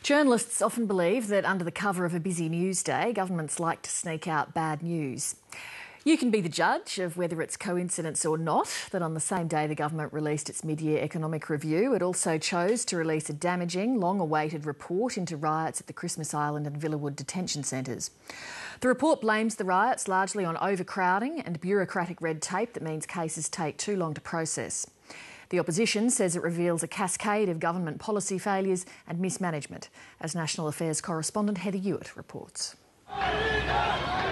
Journalists often believe that under the cover of a busy news day, governments like to sneak out bad news. You can be the judge of whether it's coincidence or not that on the same day the government released its mid-year economic review, it also chose to release a damaging, long-awaited report into riots at the Christmas Island and Villawood detention centres. The report blames the riots largely on overcrowding and bureaucratic red tape that means cases take too long to process. The opposition says it reveals a cascade of government policy failures and mismanagement, as National Affairs correspondent Heather Hewitt reports.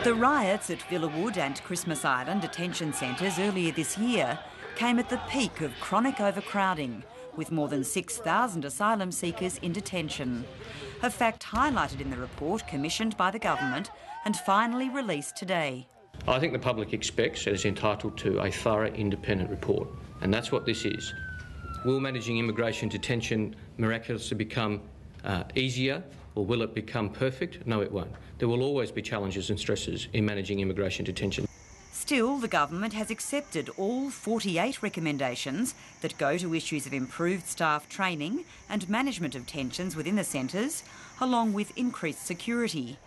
The riots at Villawood and Christmas Island detention centres earlier this year came at the peak of chronic overcrowding, with more than 6,000 asylum seekers in detention. A fact highlighted in the report commissioned by the government and finally released today. I think the public expects and is entitled to a thorough independent report, and that's what this is. Will managing immigration detention miraculously become easier, or will it become perfect? No, it won't. There will always be challenges and stresses in managing immigration detention. Still, the government has accepted all 48 recommendations that go to issues of improved staff training and management of tensions within the centres, along with increased security.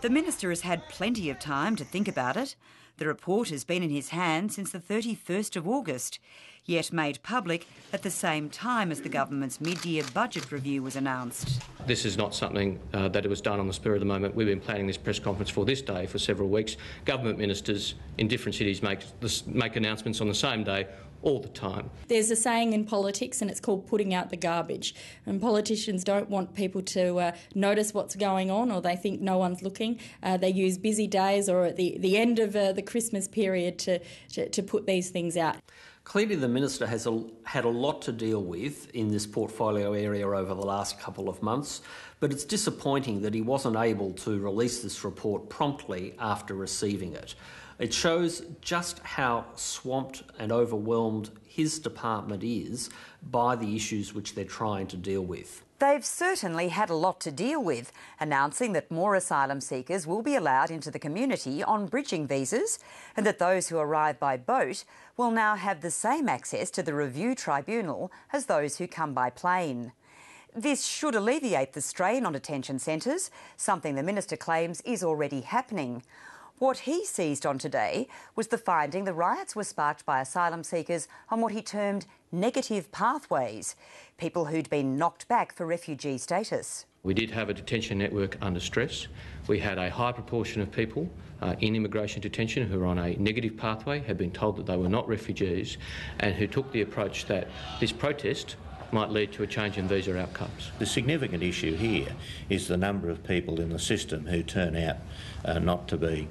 The Minister has had plenty of time to think about it. The report has been in his hand since the 31st of August, yet made public at the same time as the government's mid-year budget review was announced. This is not something that was done on the spur of the moment. We've been planning this press conference for this day for several weeks. Government ministers in different cities make announcements on the same day all the time. There's a saying in politics and it's called putting out the garbage. And politicians don't want people to notice what's going on, or they think no one's looking. They use busy days or at the end of the Christmas period to put these things out. Clearly the Minister has had a lot to deal with in this portfolio area over the last couple of months, but it's disappointing that he wasn't able to release this report promptly after receiving it. It shows just how swamped and overwhelmed his department is by the issues which they're trying to deal with. They've certainly had a lot to deal with, announcing that more asylum seekers will be allowed into the community on bridging visas, and that those who arrive by boat will now have the same access to the review tribunal as those who come by plane. This should alleviate the strain on detention centres, something the Minister claims is already happening. What he seized on today was the finding the riots were sparked by asylum seekers on what he termed negative pathways, people who'd been knocked back for refugee status. We did have a detention network under stress. We had a high proportion of people in immigration detention who were on a negative pathway, had been told that they were not refugees, and who took the approach that this protest might lead to a change in visa outcomes. The significant issue here is the number of people in the system who turn out not to be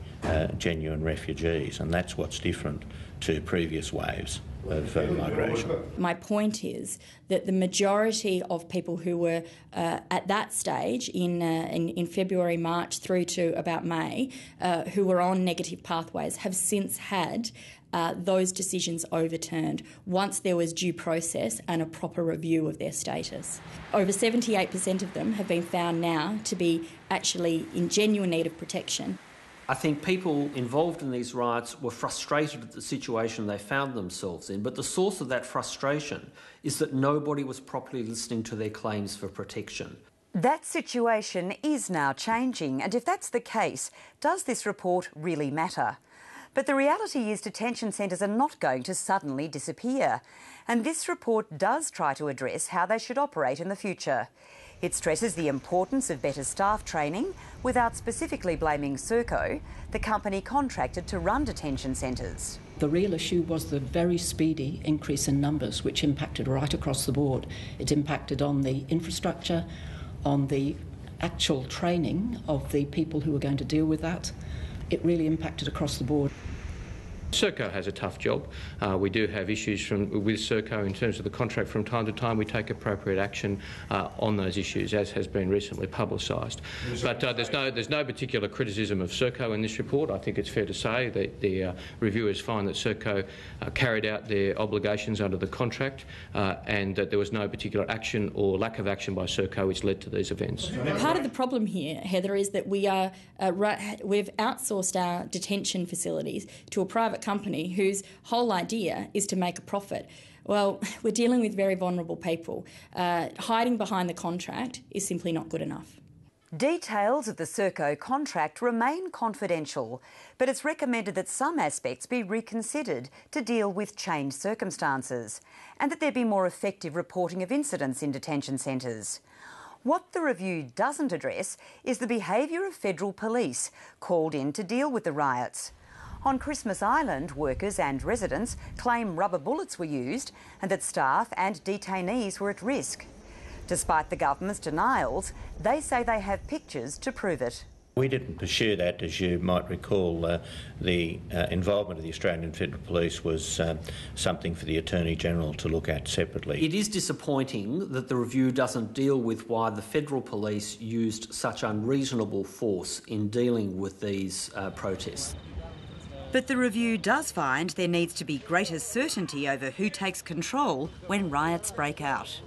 genuine refugees, and that's what's different to previous waves of migration. My point is that the majority of people who were at that stage in February, March through to about May, who were on negative pathways, have since had those decisions overturned once there was due process and a proper review of their status. Over 78% of them have been found now to be actually in genuine need of protection. I think people involved in these riots were frustrated at the situation they found themselves in, but the source of that frustration is that nobody was properly listening to their claims for protection. That situation is now changing, and if that's the case, does this report really matter? But the reality is detention centres are not going to suddenly disappear, and this report does try to address how they should operate in the future. It stresses the importance of better staff training without specifically blaming Serco, the company contracted to run detention centres. The real issue was the very speedy increase in numbers, which impacted right across the board. It impacted on the infrastructure, on the actual training of the people who were going to deal with that. It really impacted across the board. Serco has a tough job. We do have issues with Serco in terms of the contract. From time to time we take appropriate action on those issues, as has been recently publicised. But there's no particular criticism of Serco in this report. I think it's fair to say that the reviewers find that Serco carried out their obligations under the contract and that there was no particular action or lack of action by Serco which led to these events. Part of the problem here, Heather, is that we've outsourced our detention facilities to a private company whose whole idea is to make a profit. Well, we're dealing with very vulnerable people. Hiding behind the contract is simply not good enough. Details of the Serco contract remain confidential, but it's recommended that some aspects be reconsidered to deal with changed circumstances and that there be more effective reporting of incidents in detention centres. What the review doesn't address is the behaviour of federal police called in to deal with the riots. On Christmas Island, workers and residents claim rubber bullets were used and that staff and detainees were at risk. Despite the government's denials, they say they have pictures to prove it. We didn't pursue that. As you might recall, the involvement of the Australian Federal Police was something for the Attorney-General to look at separately. It is disappointing that the review doesn't deal with why the Federal Police used such unreasonable force in dealing with these protests. But the review does find there needs to be greater certainty over who takes control when riots break out.